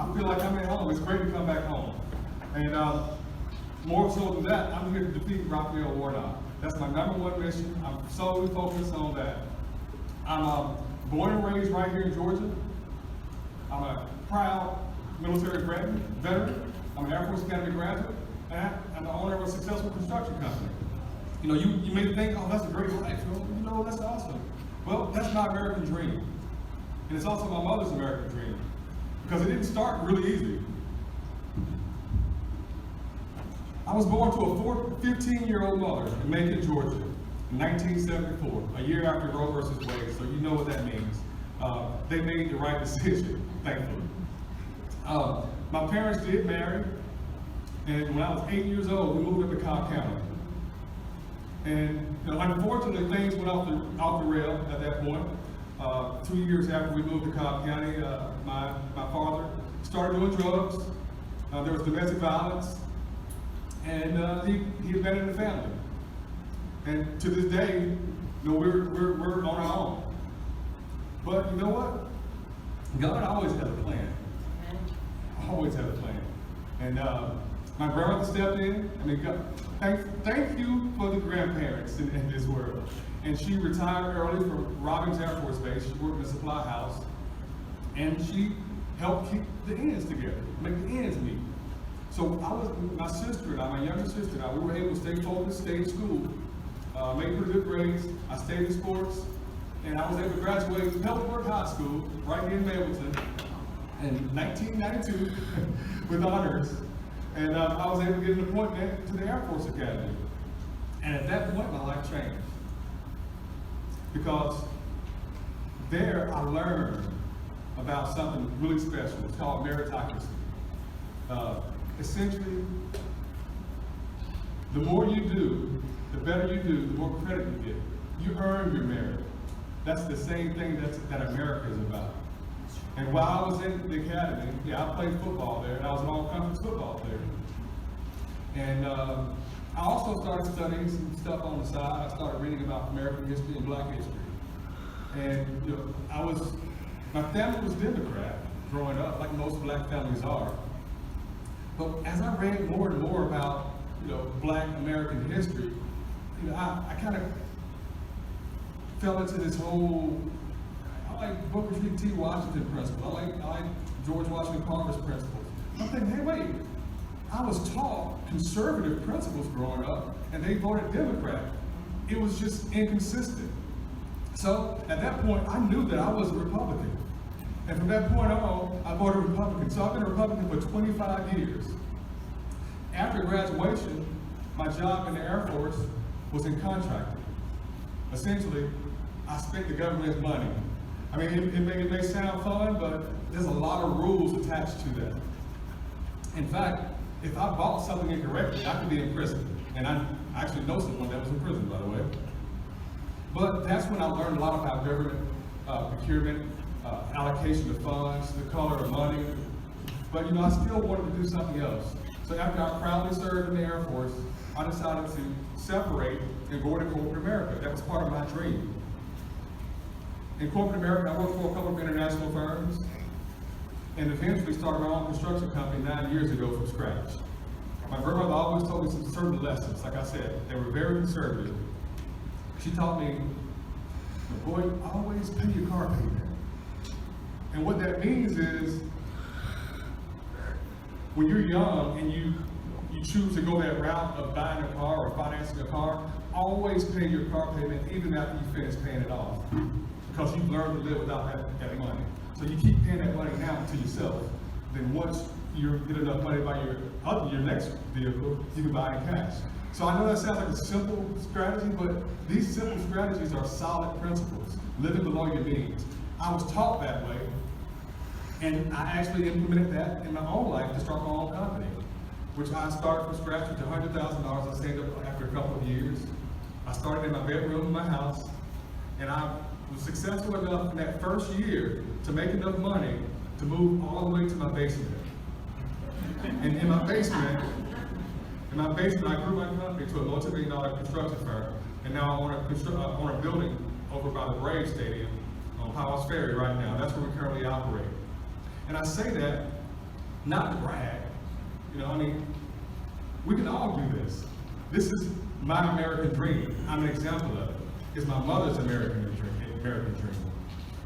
I feel like I'm at home. It's great to come back home. And more so than that, I'm here to defeat Raphael Warnock. That's my #1 mission. I'm solely focused on that. I'm born and raised right here in Georgia. I'm a proud military veteran. I'm an Air Force Academy graduate, and I'm the owner of a successful construction company. You know, you may think, oh, that's a great life. You know, that's awesome. Well, that's my American dream. And it's also my mother's American dream. Because it didn't start really easy. I was born to a 15-year-old mother in Macon, Georgia, in 1974, a year after Roe versus Wade, so you know what that means. They made the right decision, thankfully. My parents did marry, and when I was 8 years old, we moved up to Cobb County. And you know, unfortunately, things went off the rail at that point. 2 years after we moved to Cobb County, my father started doing drugs. There was domestic violence, and he abandoned the family. And to this day, you know, we're on our own. But you know what? God always had a plan. Always had a plan. And my grandmother stepped in. I mean, God, thank you for the grandparents in this world. And she retired early from Robins Air Force Base. She worked in a supply house. And she helped keep the ends together, make the ends meet. So my sister and I, my younger sister and I, we were able to stay focused, stay in school, make pretty good grades. I stayed in sports, and I was able to graduate from Kelvin High School right here in Mableton in 1992 with honors. And I was able to get an appointment to the Air Force Academy. And at that point, my life changed. Because there I learned about something really special. It's called meritocracy. Essentially, the more you do, the better you do, the more credit you get. You earn your merit. That's the same thing that America is about. And while I was in the academy, I played football there, and I was an all-conference football player. And I also started studying some stuff on the side. I started reading about American history and Black history. And you know, my family was Democrat growing up, like most Black families are. But as I read more and more about, you know, Black American history, you know, I kind of fell into this whole, I like Booker T. Washington principle. I like George Washington Carver's principles. I'm thinking, hey, wait, I was taught conservative principles growing up, and they voted Democrat. It was just inconsistent. So at that point, I knew that I was a Republican. And from that point on, I voted Republican. So I've been a Republican for 25 years. After graduation, my job in the Air Force was in contracting. Essentially, I spent the government's money. I mean, it may sound fun, but there's a lot of rules attached to that. In fact, if I bought something incorrectly, I could be in prison. And I actually know someone that was in prison, by the way. But that's when I learned a lot about government procurement, allocation of funds, the color of money. But you know, I still wanted to do something else. So after I proudly served in the Air Force, I decided to separate and go into corporate America. That was part of my dream. In corporate America, I worked for a couple of international firms, and eventually started my own construction company 9 years ago from scratch. My grandmother always told me some certain lessons. Like I said, they were very conservative. She taught me, boy, always pay your car payment. And what that means is, when you're young and you choose to go that route of buying a car or financing a car, always pay your car payment even after you finish paying it off. Because you've learned to live without that money. So you keep paying that money now to yourself. Then once you get enough money to buy your next vehicle, you can buy in cash. So I know that sounds like a simple strategy, but these simple strategies are solid principles, living below your means. I was taught that way, and I actually implemented that in my own life to start my own company, which I started from scratch with $100,000. I saved up after a couple of years. I started in my bedroom in my house, and I was successful enough in that first year to make enough money to move all the way to my basement. And in my basement, I grew my company to a multi-million-dollar construction firm, and now I own a building over by the Braves Stadium on Powell's Ferry right now. That's where we currently operate. And I say that not to brag. You know, I mean, we can all do this. This is my American dream. I'm an example of it. It's my mother's American dream.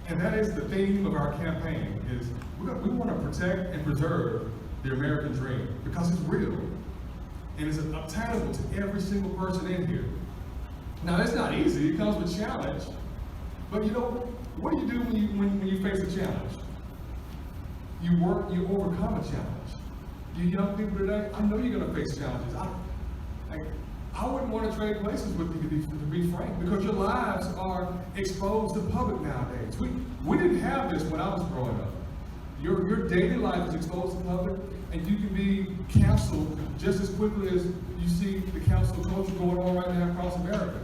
And that is the theme of our campaign, is we want to protect and preserve the American dream because it's real. And it's obtainable to every single person in here. Now, it's not easy. It comes with challenge. But you know, what do you do when you face a challenge? You overcome a challenge. You young people today, I know you're going to face challenges. I wouldn't want to trade places with you, to be frank, because your lives are exposed to public nowadays. We didn't have this when I was growing up. Your daily life is exposed to public, and you can be canceled just as quickly as you see the cancel culture going on right now across America.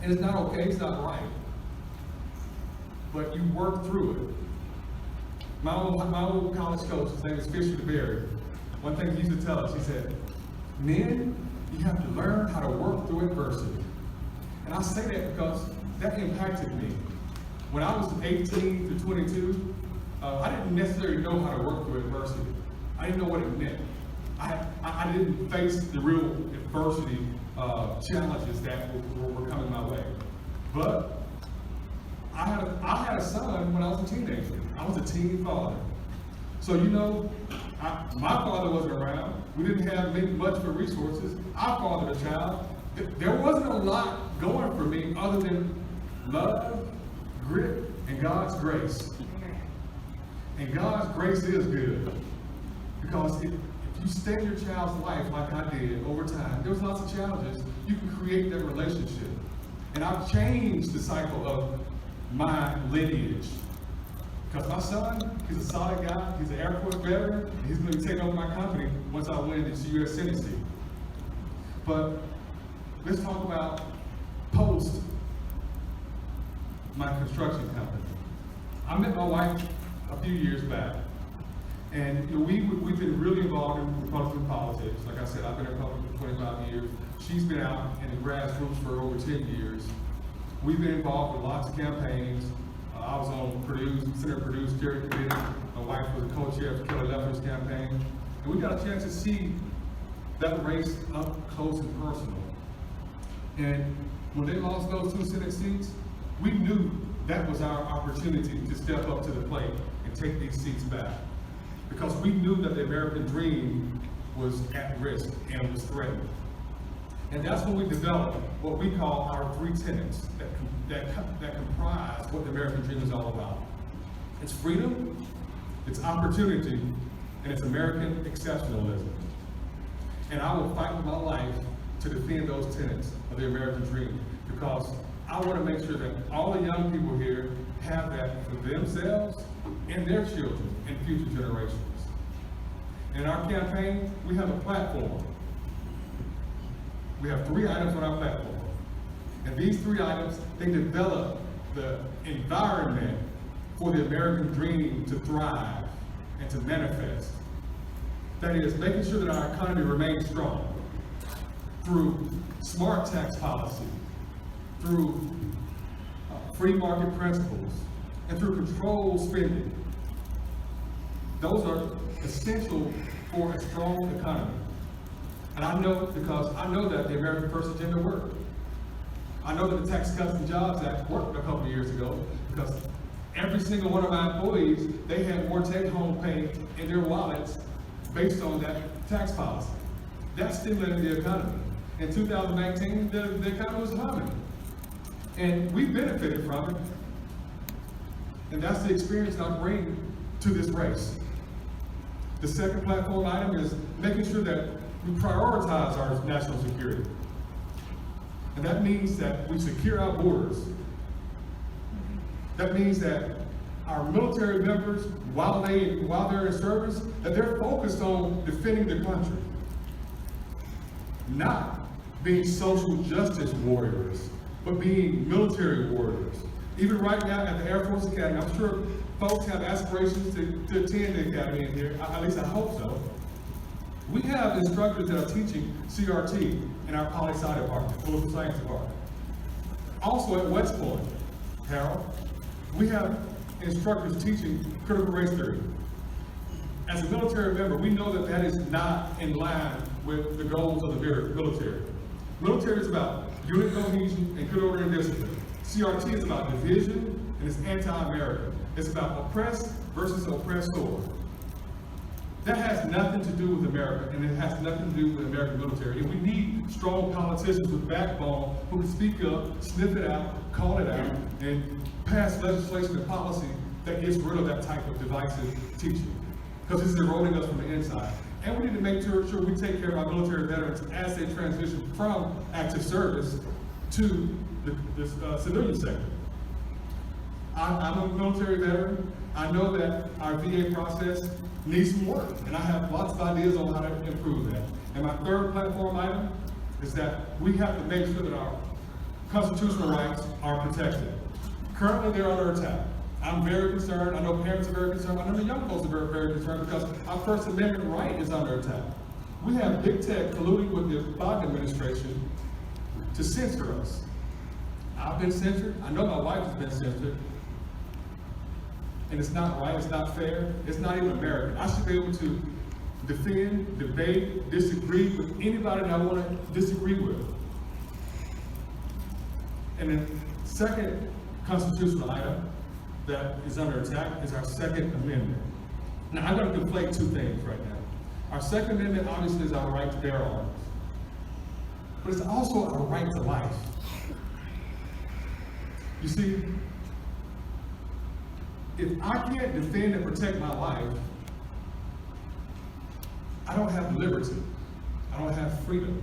And it's not okay, it's not right. But you work through it. My old college coach, his name is Fisher DeBerry, one thing he used to tell us, he said, men, you have to learn how to work through adversity. And I say that because that impacted me. When I was 18 to 22, I didn't necessarily know how to work through adversity. I didn't know what it meant. I didn't face the real adversity challenges that were coming my way. But I had a son when I was a teenager. I was a teen father. So you know, my father wasn't around. We didn't have much for resources. I fathered a child. There wasn't a lot going for me other than love, grit, and God's grace. And God's grace is good. Because if you stay in your child's life like I did over time, there was lots of challenges, you can create that relationship. And I've changed the cycle of my lineage. Because my son, he's a solid guy, he's an Air Force veteran, and he's going to take over my company once I win this U.S. Senate seat. But let's talk about post my construction company. I met my wife a few years back, and you know, we've been really involved in Republican politics. Like I said, I've been in Republican for 25 years. She's been out in the grassroots for over 10 years. We've been involved with lots of campaigns. I was on Senator Purdue's steering committee. My wife was a co-chair of Kelly Lefferts' campaign. And we got a chance to see that race up close and personal. And when they lost those 2 Senate seats, we knew that was our opportunity to step up to the plate and take these seats back. Because we knew that the American dream was at risk and was threatened. And that's when we developed what we call our 3 tenets that comprise what the American dream is all about. It's freedom, it's opportunity, and it's American exceptionalism. And I will fight with my life to defend those tenets of the American dream, because I want to make sure that all the young people here have that for themselves and their children and future generations. In our campaign, we have a platform. We have 3 items on our platform. And these 3 items, they develop the environment for the American dream to thrive and to manifest. That is, making sure that our economy remains strong through smart tax policy, through free market principles, and through controlled spending. Those are essential for a strong economy. And I know, because I know that the American First Agenda worked. I know that the Tax Cuts and Jobs Act worked a couple of years ago, because every single one of my employees, they had more take-home pay in their wallets based on that tax policy. That stimulated the economy. In 2019, the economy was humming. And we benefited from it. And that's the experience I bring to this race. The second platform item is making sure that we prioritize our national security. And that means that we secure our borders. That means that our military members, while they're in service, that they're focused on defending the country, not being social justice warriors, but being military warriors. Even right now at the Air Force Academy, I'm sure folks have aspirations to attend the academy in here, at least I hope so. We have instructors that are teaching CRT in our poli-sci department, political science department. Also at West Point, Harold, we have instructors teaching critical race theory. as a military member, we know that that is not in line with the goals of the military. Military is about unit cohesion and good order and discipline. CRT is about division and it's anti-American. It's about oppressed versus oppressor. That has nothing to do with America, and it has nothing to do with the American military. And we need strong politicians with backbone who can speak up, sniff it out, call it out, and pass legislation and policy that gets rid of that type of divisive teaching. Because it's eroding us from the inside. And we need to make sure we take care of our military veterans as they transition from active service to the civilian sector. I'm a military veteran. I know that our VA process needs some work, and I have lots of ideas on how to improve that. And my third platform item is that we have to make sure that our constitutional rights are protected. Currently, they're under attack. I'm very concerned. I know parents are very concerned. I know the young folks are very, very concerned because our First Amendment right is under attack. We have big tech colluding with the Biden administration to censor us. I've been censored. I know my wife has been censored. And it's not right, it's not fair, it's not even American. I should be able to defend, debate, disagree with anybody that I want to disagree with. And then second constitutional item that is under attack is our Second Amendment. Now I'm going to conflate two things right now. Our Second Amendment obviously is our right to bear arms, but it's also our right to life. You see, if I can't defend and protect my life, I don't have liberty. I don't have freedom.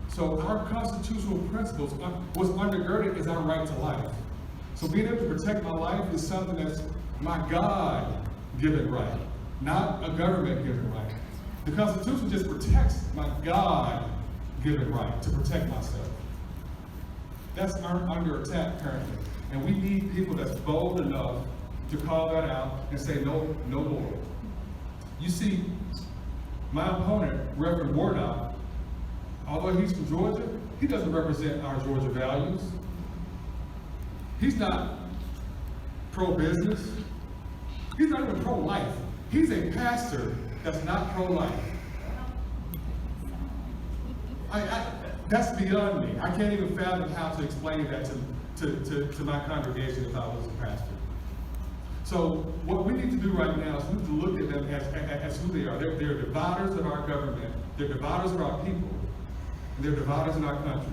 So our constitutional principles, what's undergirded is our right to life. So being able to protect my life is something that's my God-given right, not a government-given right. The Constitution just protects my God-given right to protect myself. That's under attack currently. And we need people that's bold enough to call that out and say no more. You see, my opponent, Reverend Warnock, although he's from Georgia, he doesn't represent our Georgia values. He's not pro-business. He's not even pro-life. He's a pastor that's not pro-life. That's beyond me. I can't even fathom how to explain that to my congregation if I was a pastor. So what we need to do right now is we need to look at them as who they are. They're dividers of our government, they're dividers of our people, and they're dividers in our country.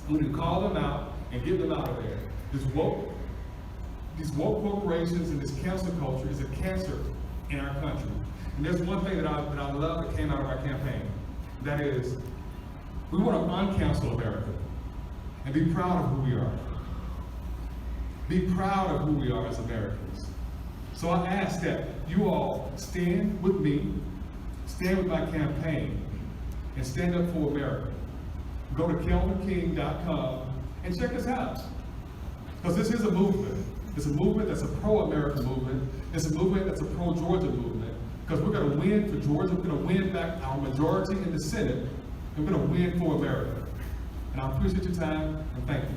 We need to call them out and get them out of there. These woke corporations and this cancel culture is a cancer in our country. And there's one thing that I love that came out of our campaign. That is, we want to uncancel America and be proud of who we are. Be proud of who we are as Americans. So I ask that you all stand with me, stand with my campaign, and stand up for America. Go to kelvinking.com and check us out. Because this is a movement. It's a movement that's a pro-American movement. It's a movement that's a pro-Georgia movement. Because we're going to win for Georgia. We're going to win back our majority in the Senate. And we're going to win for America. And I appreciate your time, and thank you.